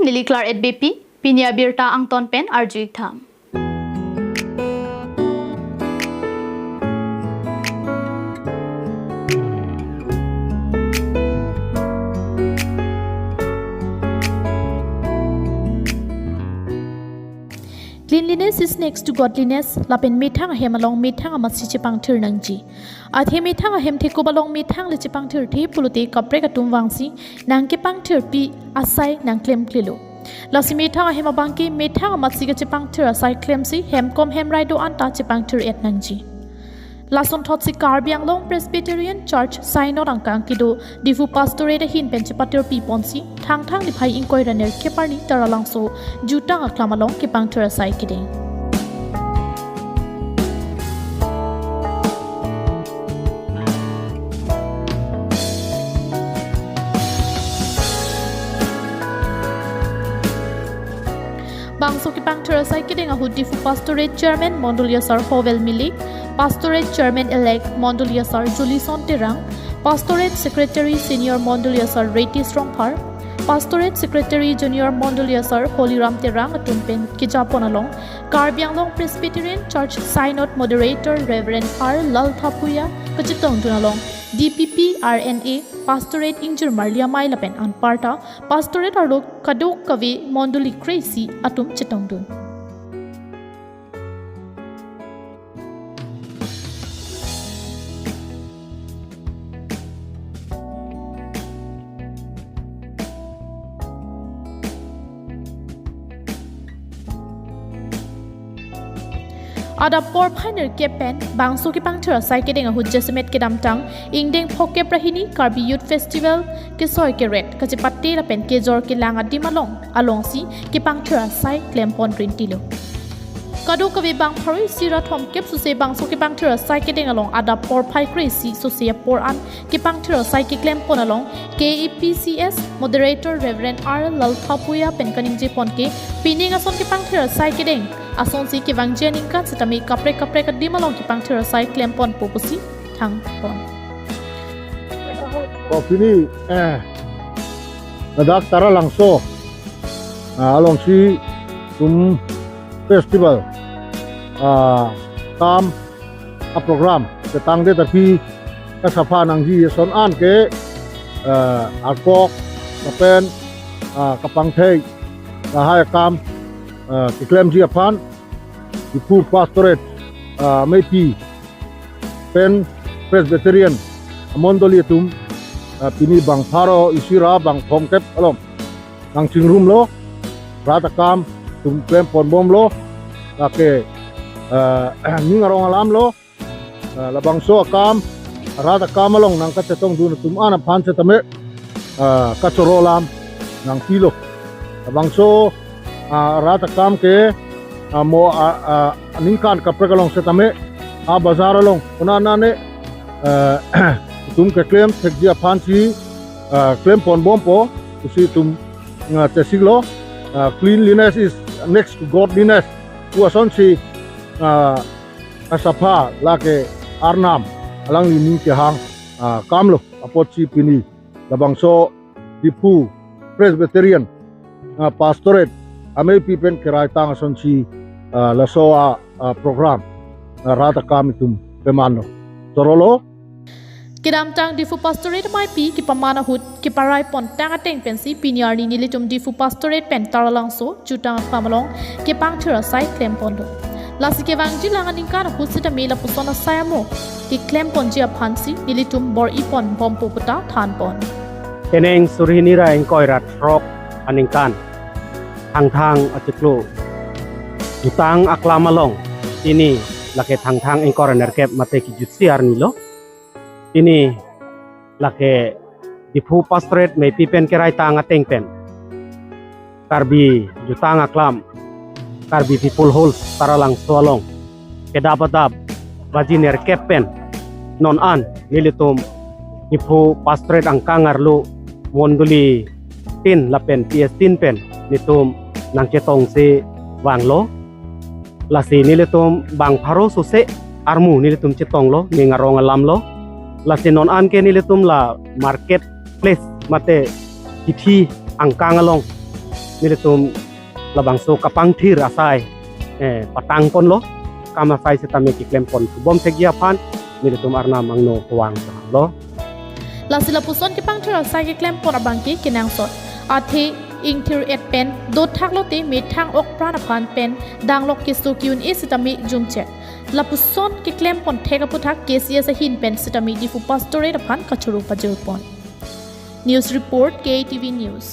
niliklar at BP, pinyabirta ang tonpen arjuik tham. Cleanliness is next to godliness. Lapin mithang ahem along mithang amasi chipang thir nangji. Athe mithang ahem theko balong mithang le chipang thir the pulute kapre katum wangsi nang ke pang thir pi asai nang klem klilo. Lasi mithang ahem abangki mithang amasi ke chipang thir asai klem si hem kom hem raido anta chipang thir et nangji. Lason thot si Karbi anglong Presbyterian Church sainor angkang kido Diphu pastorate hin penchepatir pi ponsi thang thang liphai ingkoi raner keparni taralangso jutang aklamalong kipang thir asai kideng. Bangso kipang thir asai kideng ahu Diphu pastorate chairman Mondolia Sar Hovel Milik, pastorate chairman-elect Mondolia Sar Julison Terang, pastorate secretary senior Mondolia Sar Reti Strongpar, pastorate secretary junior Mondolia Sar Holiram Terang atumpen kijaponalong, Karbi anglong Presbyterian Church synod moderator Reverend R. Lalthapuya kachitong tunalong, DPP RNA pastorate injur Marlia Mailapen an parta pastorate arlo kadok kave Mondoli Crazy atum chitong dun. Ada por pioneer kepen bangso ki pangthira sai kedeng ahu jesemet kedamtang ingdeng phokke prahini Karbi Youth Festival ke soy ke red kache patte la pen ke jor ke langa dimalong alongsi ki pangthira sai klempon rintilo kadu kabe bang phari sira thom kep su se bangso ki pangthira sai kedeng along ada por phai crazy so se por an ki pangthira sai ki klempon along KEPCS moderator Reverend R. Lalthapuya pen kaning je pon ke pining ason ki pangthira sai kedeng ason si kivang jening kan setami kapre ka dimalong kipang thira sai klempon popusi thang pon Kopini nadak tara langso along si tum festival tam a program ketang de tapi kasafa nang ji son an ke alkok kapen kapang thei hai kam kiklem ji apan Diphu pastorate maypi pen Presbyterian Mondoli tum pini bang pharo isira bang phongkep alom nang chingrum lo rata kam tum klem pon bom lo lake ningarong alam lo labang so kam rata kam along nang kachetong dun tum ana phan setame kachorolam nang kilo labang so rata kam ke mo ningkan kaprekalong setame bazar along unana ne tum ke claim thekjia phanchi claim pon bompo usi tum tesiglo cleanliness is next to godliness uason si asapha lake arnam alang ni ke hang kamlo apotchi pini labangso Diphu Presbyterian pastorate ame pipen kerai tang ason si lasoa program rata kamitum pemano sorolo Kidamtang Diphu pastorate mai pi ki pamana hut ki parai pon tang ateng pensi pinyar ni nilitum Diphu pastorate pen taralangso jutang pamalong ki pangthira sai klempon do lasi ke wangji langan ingkar husita mela pusona sayamo ki klempon jia phansi nilitum bor ipon bompo puta thanpon keneng surhinira engkoirat rok aningkan thang atiklo jutang aklamalong ini lake thang engkor nerkep mate ki jutsiar nilo ini lake Diphu pastorate may pipen kerai tang ateng pen Karbi jutang aklam Karbi people holes taralang sualong kedapadab baji nerkep pen non an nilitum Diphu pastorate ang kangarlo Mondoli tin lapen PS tin pen nitum nang chetong si wanglo lasi nilitum bang pharo suse armu nilitum chetong lo ningarong alam lo lasi non an ke nilitum la market place mate kithi angkang along militum labang so kapang thir asai patang pon lo kama sai setame ki klem pon bom thegia phan militum arna mangno huang lo la sila puson ki pang thir asai ki klem pon abang ki kinang sot athe ing thir et pen do thak lo te me thang ok prana phan pen dang lok ki so kyun e setame jumche la puson ki klem pon thega puthak KCS hin pen setame Diphu pastorate phan kachuru pajur pon News report KATV News.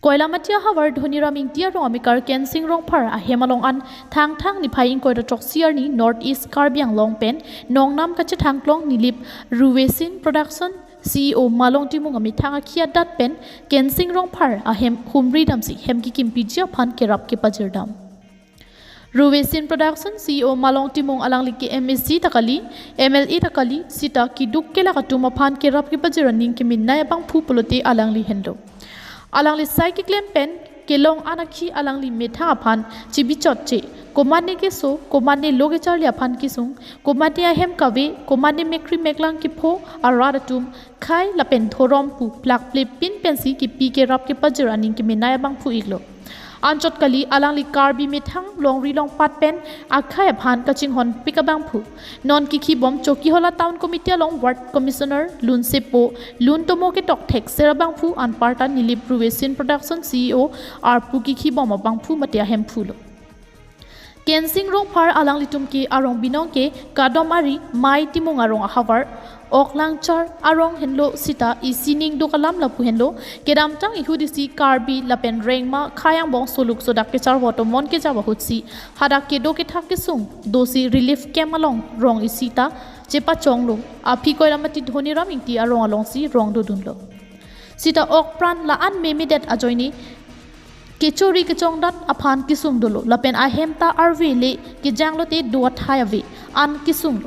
Koila matia hawar dhonira mingtia rong amikar kensing rong phar a hemalong an thang ni phaing koida troksiar ni north east Karbi anglong pen nongnam kache thangklong nilip ruwesin production CEO malong timung ami thanga khia dat pen kensing rong phar a hem humri damsi hemki kimpi jia phan kerap ke pajirdam Ruwesin production CEO malong timung alangli ke MSC takali MLE takali sita ki dukkela katuma phan kerap ke pajiraning ke minnaya bang phu polote alangli hendo alangli saiki klem pen kelong anakhi alangli metha aphan chibi chotche komane ke so komane loge charli aphan kisung komane ahem kawe komane mekri meklang ki pho araratum khai lapen thorom pu plak plip pin pensi ki pi ke rap ke pajraning ki menaya bang phu iglo anchot kali alangli Karbi methang longri long pat pen akhai aphan kaching hon pikabang phu non ki khi bom choki hola town committee long ward commissioner lun sepo lun tomo ke tok thek serabang phu an parta nilip ruwesin production CEO arpu ki khi bom abang phu matia hem phulo kensing rong phar alang litum ki arong binong ke kadomari mai timung arong hawar oklang char arong henlo sita isining do kalam lapu henlo kedam tang ihudisi Karbi lapen rengma khayang bong soluk sodak ke char wotomon ke jawa hutsi hada ke do ke thak ke sung dosi relief kemalong rong isita chepa chonglo aphi koiramati dhoni raming ti arong along si rong do dunlo sita ok pran la an memidet ajoini kechori ke chongdat aphan kisum dolo lapen ahemta arvele ke janglote duat hayave an kisum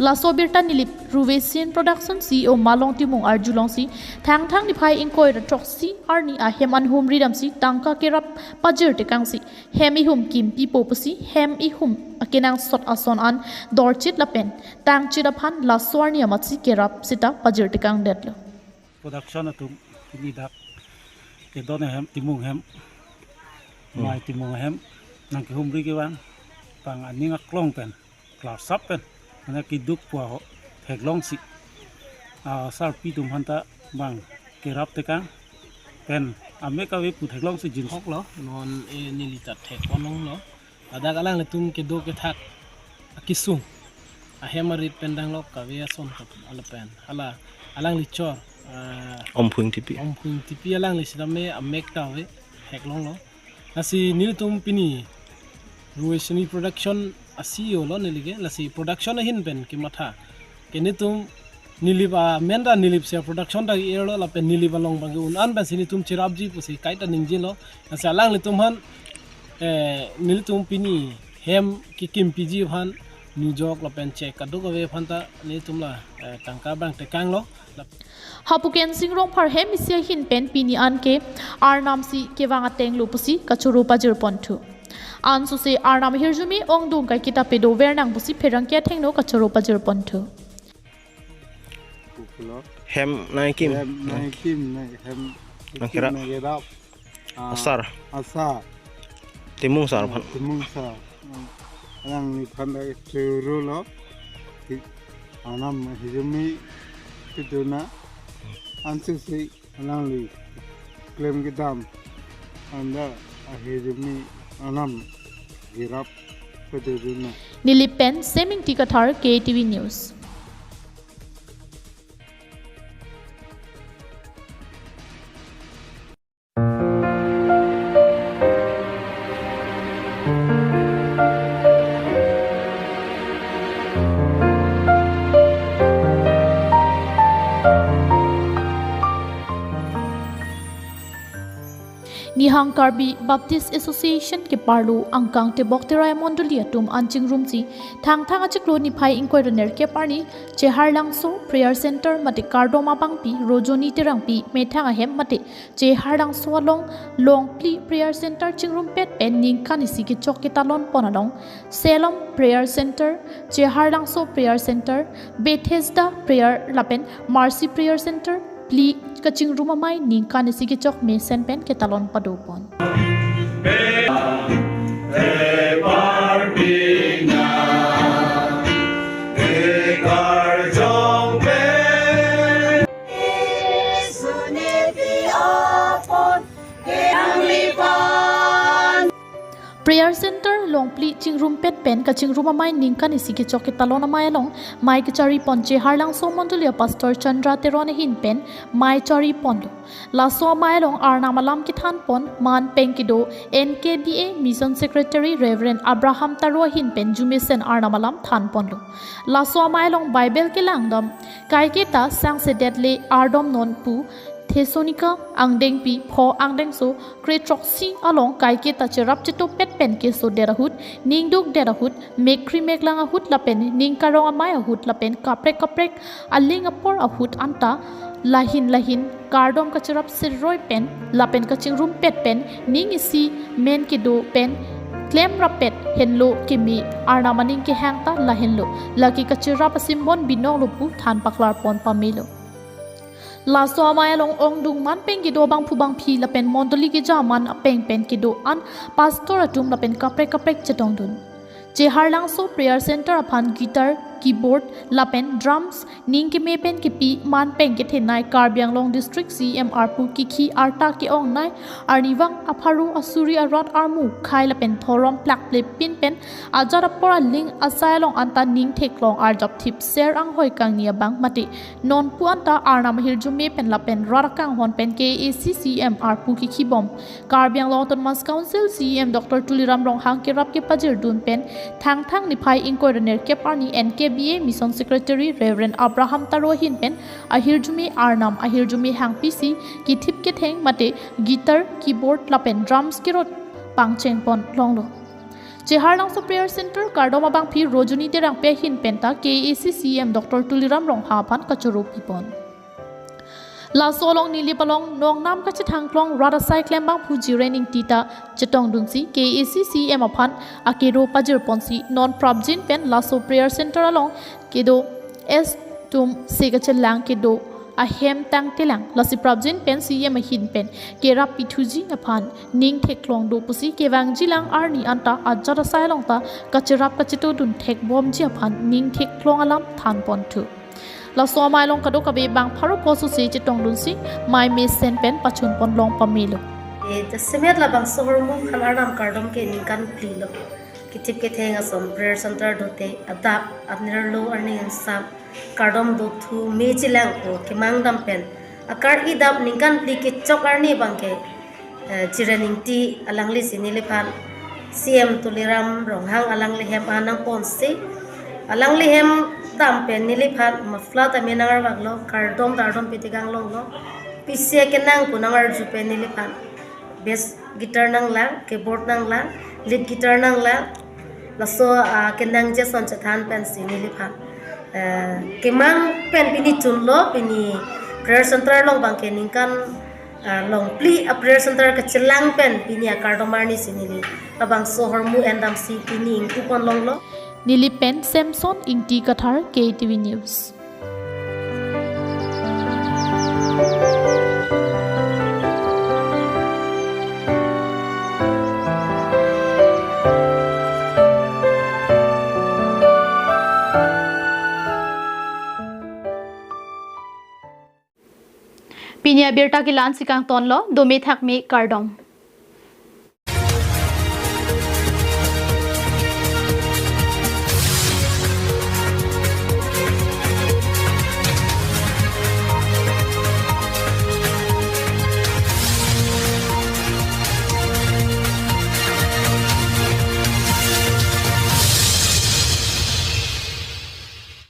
la sobirta nilip ruwesin production CEO malong timung arjulongsi thang ni phai inkoi ra troksi arni ahem an hum ridamsi tangka kerap pajir te kangsi hemi hum kim pi popusi hem I hum akenang sot ason an dorchit lapen tang chiraphan la swarni amatsi kerap sita pajir te kang detlo production atum ini dak ke don hem timung hem mai timung hem nang ki humri ke wan pang aning aklong pen class up pen na ki duk po thek long si sar pi tum hanta bang ke rap te kang pen ame ka we pu thek long si jin hok lo non e ni li ta thek onong lo ada kalang le tum ke do ke thak akisung a hemarit pendang lo ka we son ka ala pen ala alang li chor om phung tipi alang li sidame amek ta we thek long lo nasi nil tum pini ruwesini production CEO lo nilige lasi production hin pen ki matha keni tum niliba menda nilip se production da ero la pen niliba long bang un an ban sini tum chirab ji pusi kaita ningji lo nasi alang li tum han nil tum pini hem ki kim piji han new jok la pen check ka do we phanta ni tum la tangka bang te kang lo hapuken singrong phar hem isia hin pen pini an ke arnam si kewanga teng lupusi kachuru pajir pontu ansu se arnam hirjumi ongdung kai kita pedo wernang busi pherang kya thengno kachuru pajir pontu hem nai kim hem nakira gerap asar timung sar phan yang ni pandai churu lo anam hijumi kituna ansu si anang li claim kitam anda hijumi anam girap peduna nilipen seming tikathar KATV News Ihang Karbi Baptist Association ke parlu angkang te bokterai mondolia tum anjing rumji thang achiklo ni phai inquire ner ke parni che harlangso prayer center mate kardoma bangpi rojoni terangpi methanga hem mate che harlangso along long pli prayer center chingrum pet pen ning kanisi ki chok ke talon ponalong selom prayer center che harlangso prayer center Bethesda prayer lapen Mercy prayer center pli kaching rumamai ning kanisi ki chok me sen pen ke talon padopon Prayer Center longpli chingrum pet pen ka chingrum amai ningkan isiki choke talona mai along mai ke chari ponche harlang so mondulia pastor Chandra terone hin pen mai chari ponlo la so mai along arna malam ki than pon man penkido NKBA mission secretary Reverend Abraham Taro hin pen jumisen arna malam than ponlo la so mai along Bible ke langdom kai ke ta sang se deadly ardom non pu Thesonica angdeng pi pho angdeng so kretroxi along kai ke ta cherap chito pet pen ke so derahut ningduk derahut mekri meklang ahut lapen ning karong amai ahut lapen kaprek aling apor ahut anta lahin kardom ka cherap sirroi pen lapen ka chingrum pet pen ning isi men ke do pen claim rapet henlo kimi arna maning ke hangta lahenlo laki ka cherap simbon binong lupu than paklar pon pamilo La so amaya long ong dung man peng gido bang pu bang phi la pen mondoli ki jaman peng pen gido an pastor atum la pen kaprek chetong dun che harlang so prayer center aphan guitar keyboard lapen drums ning ke me pen ke pi man peng ke thenai Karbiang long district CMR pu ki khi arta ke ong nai arniwang apharu asuri arot armu khai lapen thorom plak ple pin pen ajara pora ling asai long anta ning thek long ar job thip ser ang hoi kang nia bang mati non pu anta arna mahir ju me pen lapen rarakang hon pen ke CMR pu ki khi bom Karbiang long Autonomous Council CM Dr Tuliram rong hang ke rap ke pajir dun pen thang ni phai inquiry ner ke parni NKBA Mission Secretary Reverend Abraham Taro hin pen ahirjumi arnam ahirjumi hang PC ki thip ke theng mate guitar keyboard lapen drums ki rot pangcheng pon longlo che harlang so prayer center kardoma bang phi rojoni terang pe hin pen ta KACCM Dr Tuliram rong ha pan kachoro pipon La solong nili palong nong nam ka chithang klong rada sai klem bang phu jirening tita chetong dunsi KACCM aphan akero pajir ponsi non probjin pen la so prayer center along kedo s tum segachel lang kedo a hem tang telang la si probjin pen CM hin pen kera pithuji aphan ning theklong do pusi kewang jilang arni anta ajara sai long ta kachirap kachito dun thek bom ji aphan ning theklong alam than pon thu La so mai long kado kabe bang pharo posu se chitong dun si mai me sen pen pachun pon long pamilo the semet la bang sohor mu khalar nam kardom ke ninkan plilo kitip ke thenga som prayer center dote adap adner lo earning sam kardom do thu me chilang ko kimang dam pen akar idap ninkan pli ke chok arni bang ke jirening ti alangli sinile phan CM Tuliram rong hang alangli hem anang pon se alangli hem dam pen nili phat mafla ta menangar baglo kardom pitigang long lo pise ke nang punangar ju pen nili phat bass guitar nang la keyboard nang la lead guitar nang la laso ke nang je son chathan pen si nili phat kemang pen pini chun lo pini prayer center long bang ke ningkan long pli a prayer center ka chilang pen pini kardomar ni sinili abang sohor mu endam si pini ing kupon long lo Nilipen Samson Ingti Kathar KATV News. Pinya birta ki lan sikang tonlo dome thak me kardom